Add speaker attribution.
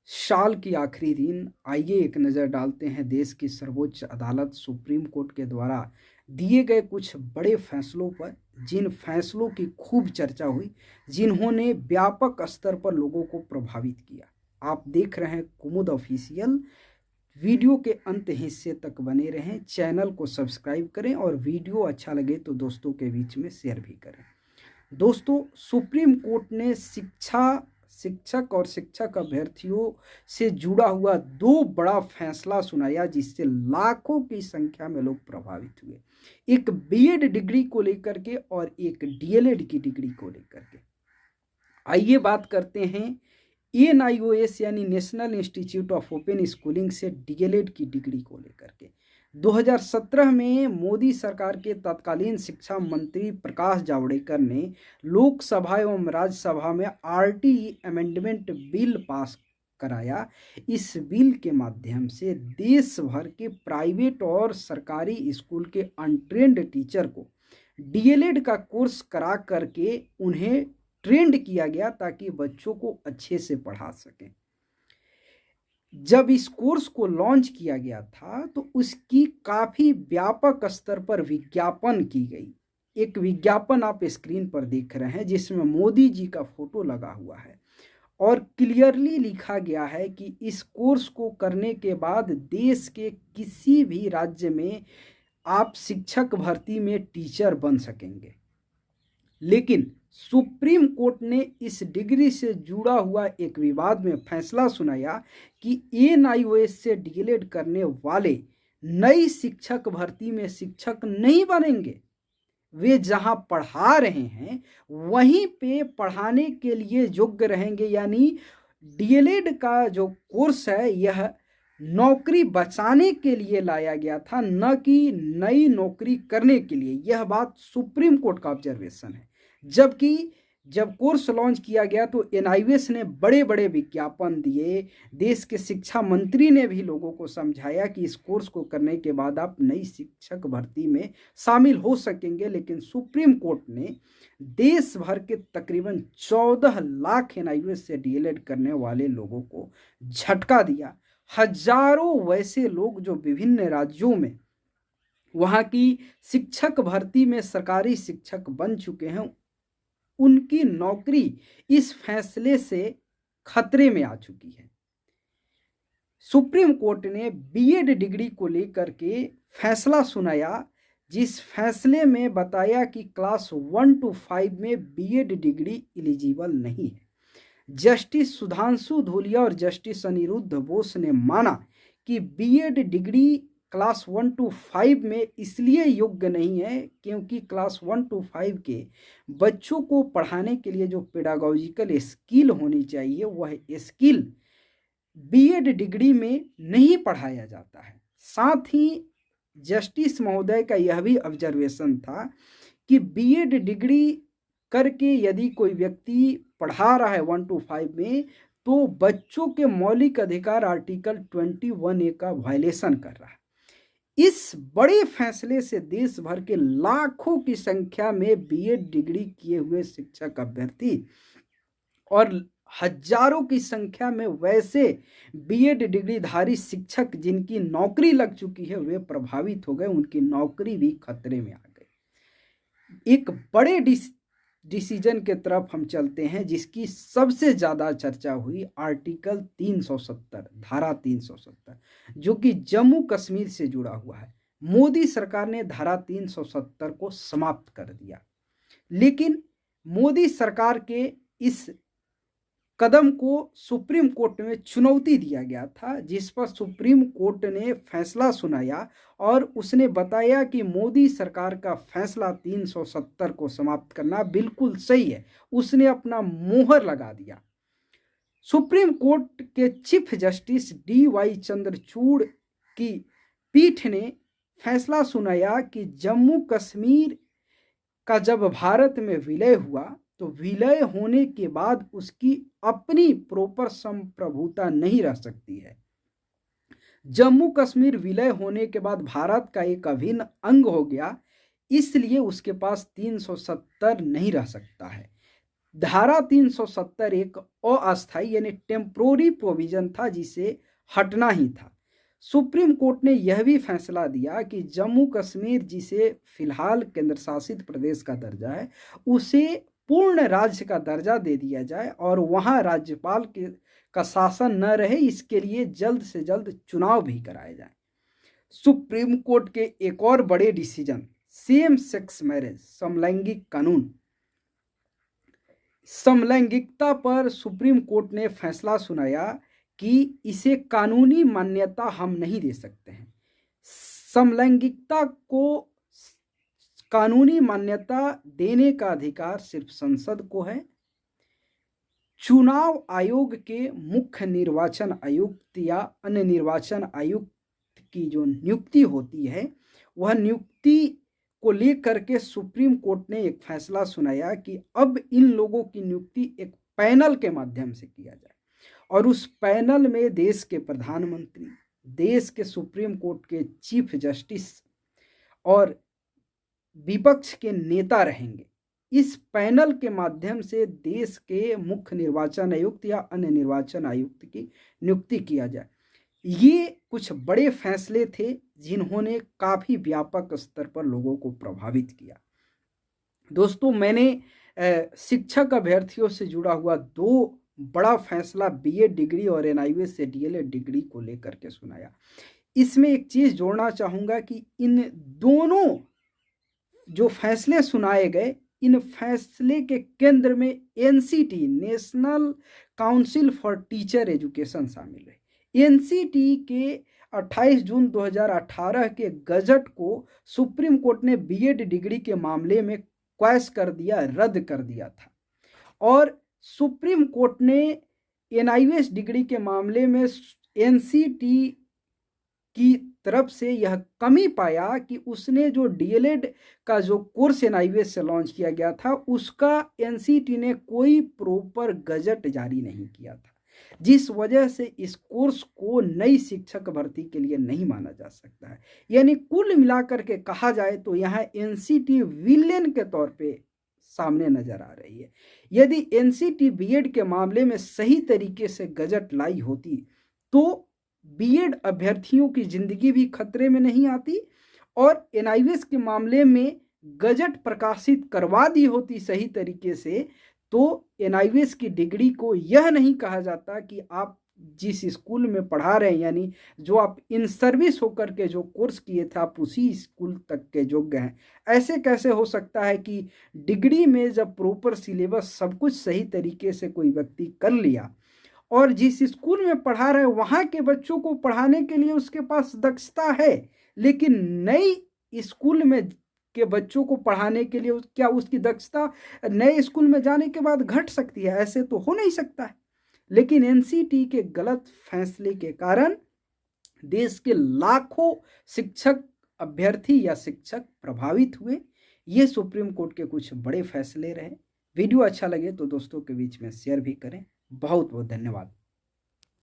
Speaker 1: साल की आखिरी दिन आइए एक नज़र डालते हैं देश की सर्वोच्च अदालत सुप्रीम कोर्ट के द्वारा दिए गए कुछ बड़े फैसलों पर, जिन फैसलों की खूब चर्चा हुई, जिन्होंने व्यापक स्तर पर लोगों को प्रभावित किया। आप देख रहे हैं कुमुद ऑफिशियल। वीडियो के अंत हिस्से तक बने रहें, चैनल को सब्सक्राइब करें और वीडियो अच्छा लगे तो दोस्तों के बीच में शेयर भी करें। दोस्तों, सुप्रीम कोर्ट ने शिक्षक और शिक्षक अभ्यर्थियों से जुड़ा हुआ दो बड़ा फैसला सुनाया, जिससे लाखों की संख्या में लोग प्रभावित हुए। एक बीएड डिग्री को लेकर के और एक डीएलएड की डिग्री को लेकर के। आइए बात करते हैं एनआईओएस यानी national institute of open schooling से डीएलएड की डिग्री को लेकर के। 2017 में मोदी सरकार के तत्कालीन शिक्षा मंत्री प्रकाश जावड़ेकर ने लोकसभा एवं राज्यसभा में आरटीई अमेंडमेंट बिल पास कराया। इस बिल के माध्यम से देश भर के प्राइवेट और सरकारी स्कूल के अनट्रेंड टीचर को डीएलएड का कोर्स करा करके उन्हें ट्रेंड किया गया, ताकि बच्चों को अच्छे से पढ़ा सकें। जब इस कोर्स को लॉन्च किया गया था तो उसकी काफ़ी व्यापक स्तर पर विज्ञापन की गई। एक विज्ञापन आप स्क्रीन पर देख रहे हैं, जिसमें मोदी जी का फोटो लगा हुआ है और क्लियरली लिखा गया है कि इस कोर्स को करने के बाद देश के किसी भी राज्य में आप शिक्षक भर्ती में टीचर बन सकेंगे। लेकिन सुप्रीम कोर्ट ने इस डिग्री से जुड़ा हुआ एक विवाद में फैसला सुनाया कि एनआईओएस से डीएलएड करने वाले नई शिक्षक भर्ती में शिक्षक नहीं बनेंगे। वे जहां पढ़ा रहे हैं वहीं पे पढ़ाने के लिए योग्य रहेंगे। यानी डीएलएड का जो कोर्स है यह नौकरी बचाने के लिए लाया गया था, न कि नई नौकरी करने के लिए। यह बात सुप्रीम कोर्ट का ऑब्जर्वेशन है। जबकि जब कोर्स लॉन्च किया गया तो एनआईओएस ने बड़े बड़े विज्ञापन दिए, देश के शिक्षा मंत्री ने भी लोगों को समझाया कि इस कोर्स को करने के बाद आप नई शिक्षक भर्ती में शामिल हो सकेंगे। लेकिन सुप्रीम कोर्ट ने देश भर के तकरीबन 14 लाख एनआईओएस से डीएलएड करने वाले लोगों को झटका दिया। हजारों वैसे लोग जो विभिन्न राज्यों में वहाँ की शिक्षक भर्ती में सरकारी शिक्षक बन चुके हैं, उनकी नौकरी इस फैसले से खतरे में आ चुकी है। सुप्रीम कोर्ट ने बीएड डिग्री को लेकर के फैसला सुनाया, जिस फैसले में बताया कि क्लास 1 to 5 में बीएड डिग्री एलिजिबल नहीं है। जस्टिस सुधांशु धूलिया और जस्टिस अनिरुद्ध बोस ने माना कि बीएड डिग्री क्लास 1 to 5 में इसलिए योग्य नहीं है क्योंकि क्लास 1 to 5 के बच्चों को पढ़ाने के लिए जो पेडागोजिकल स्किल होनी चाहिए, वह स्किल बीएड डिग्री में नहीं पढ़ाया जाता है। साथ ही जस्टिस महोदय का यह भी ऑब्जर्वेशन था कि बीएड डिग्री करके यदि कोई व्यक्ति पढ़ा रहा है 1 to 5 में, तो बच्चों के मौलिक अधिकार आर्टिकल 21A का वायलेशन कर रहा है। इस बड़े फैसले से देश भर के लाखों की संख्या में बीएड डिग्री किए हुए शिक्षक अभ्यर्थी और हजारों की संख्या में वैसे बीएड डिग्रीधारी शिक्षक जिनकी नौकरी लग चुकी है, वे प्रभावित हो गए। उनकी नौकरी भी खतरे में आ गई। एक बड़े डिसीजन के तरफ हम चलते हैं, जिसकी सबसे ज़्यादा चर्चा हुई आर्टिकल 370, धारा 370, जो कि जम्मू कश्मीर से जुड़ा हुआ है। मोदी सरकार ने धारा 370 को समाप्त कर दिया, लेकिन मोदी सरकार के इस कदम को सुप्रीम कोर्ट में चुनौती दिया गया था, जिस पर सुप्रीम कोर्ट ने फैसला सुनाया और उसने बताया कि मोदी सरकार का फैसला 370 को समाप्त करना बिल्कुल सही है। उसने अपना मोहर लगा दिया। सुप्रीम कोर्ट के चीफ जस्टिस DY चंद्रचूड़ की पीठ ने फैसला सुनाया कि जम्मू कश्मीर का जब भारत में विलय हुआ तो विलय होने के बाद उसकी अपनी प्रॉपर संप्रभुता नहीं रह सकती है। जम्मू कश्मीर विलय होने के बाद भारत का एक अभिन्न अंग हो गया, इसलिए उसके पास 370 नहीं रह सकता है। धारा 370 एक अस्थायी यानी टेम्पोररी प्रोविजन था जिसे हटना ही था। सुप्रीम कोर्ट ने यह भी फैसला दिया कि जम्मू कश्मीर जिसे फिलहाल केंद्र शासित प्रदेश का दर्जा है उसे पूर्ण राज्य का दर्जा दे दिया जाए और वहां राज्यपाल का शासन न रहे, इसके लिए जल्द से जल्द चुनाव भी कराए जाए। सुप्रीम कोर्ट के एक और बड़े डिसीजन, सेम सेक्स मैरिज समलैंगिक कानून। समलैंगिकता पर सुप्रीम कोर्ट ने फैसला सुनाया कि इसे कानूनी मान्यता हम नहीं दे सकते हैं। समलैंगिकता को कानूनी मान्यता देने का अधिकार सिर्फ संसद को है। चुनाव आयोग के मुख्य निर्वाचन आयुक्त या अन्य निर्वाचन आयुक्त की जो नियुक्ति होती है, वह नियुक्ति को लेकर के सुप्रीम कोर्ट ने एक फैसला सुनाया कि अब इन लोगों की नियुक्ति एक पैनल के माध्यम से किया जाए और उस पैनल में देश के प्रधानमंत्री, देश के सुप्रीम कोर्ट के चीफ जस्टिस और विपक्ष के नेता रहेंगे। इस पैनल के माध्यम से देश के मुख्य निर्वाचन आयुक्त या अन्य निर्वाचन आयुक्त की नियुक्ति किया जाए। ये कुछ बड़े फैसले थे जिन्होंने काफ़ी व्यापक स्तर पर लोगों को प्रभावित किया। दोस्तों, मैंने शिक्षक अभ्यर्थियों से जुड़ा हुआ दो बड़ा फैसला बीएड डिग्री और एनआईवीएस से डीएलएड डिग्री को लेकर के सुनाया। इसमें एक चीज़ जोड़ना चाहूँगा कि इन दोनों जो फैसले सुनाए गए, इन फैसले के केंद्र में NCT, national council for teacher education शामिल है। एनसीटी के 28 जून 2018 के गजट को सुप्रीम कोर्ट ने बीएड डिग्री के मामले में क्वैश कर दिया, रद्द कर दिया था और सुप्रीम कोर्ट ने एनआईवीएस डिग्री के मामले में एनसीटी की तरफ से यह कमी पाया कि उसने जो डीएलएड का जो कोर्स एनआईवीएस से लॉन्च किया गया था उसका एनसीटी ने कोई प्रॉपर गजट जारी नहीं किया था, जिस वजह से इस कोर्स को नई शिक्षक भर्ती के लिए नहीं माना जा सकता है। यानी कुल मिलाकर के कहा जाए तो यहाँ एनसीटी विलेन के तौर पे सामने नजर आ रही है। यदि एनसीटी बीएड के मामले में सही तरीके से गजट लाई होती तो बीएड अभ्यर्थियों की जिंदगी भी खतरे में नहीं आती और एनआईवीएस के मामले में गजट प्रकाशित करवा दी होती सही तरीके से, तो एनआईवीएस की डिग्री को यह नहीं कहा जाता कि आप जिस स्कूल में पढ़ा रहे हैं, यानी जो आप इन सर्विस होकर के जो कोर्स किए थे आप उसी स्कूल तक के योग्य हैं। ऐसे कैसे हो सकता है कि डिग्री में जब प्रॉपर सिलेबस सब कुछ सही तरीके से कोई व्यक्ति कर लिया और जिस स्कूल में पढ़ा रहे वहाँ के बच्चों को पढ़ाने के लिए उसके पास दक्षता है, लेकिन नई स्कूल में के बच्चों को पढ़ाने के लिए क्या उसकी दक्षता नए स्कूल में जाने के बाद घट सकती है? ऐसे तो हो नहीं सकता है। लेकिन एनसीटी के गलत फैसले के कारण देश के लाखों शिक्षक अभ्यर्थी या शिक्षक प्रभावित हुए। ये सुप्रीम कोर्ट के कुछ बड़े फैसले रहे। वीडियो अच्छा लगे तो दोस्तों के बीच में शेयर भी करें। बहुत बहुत धन्यवाद।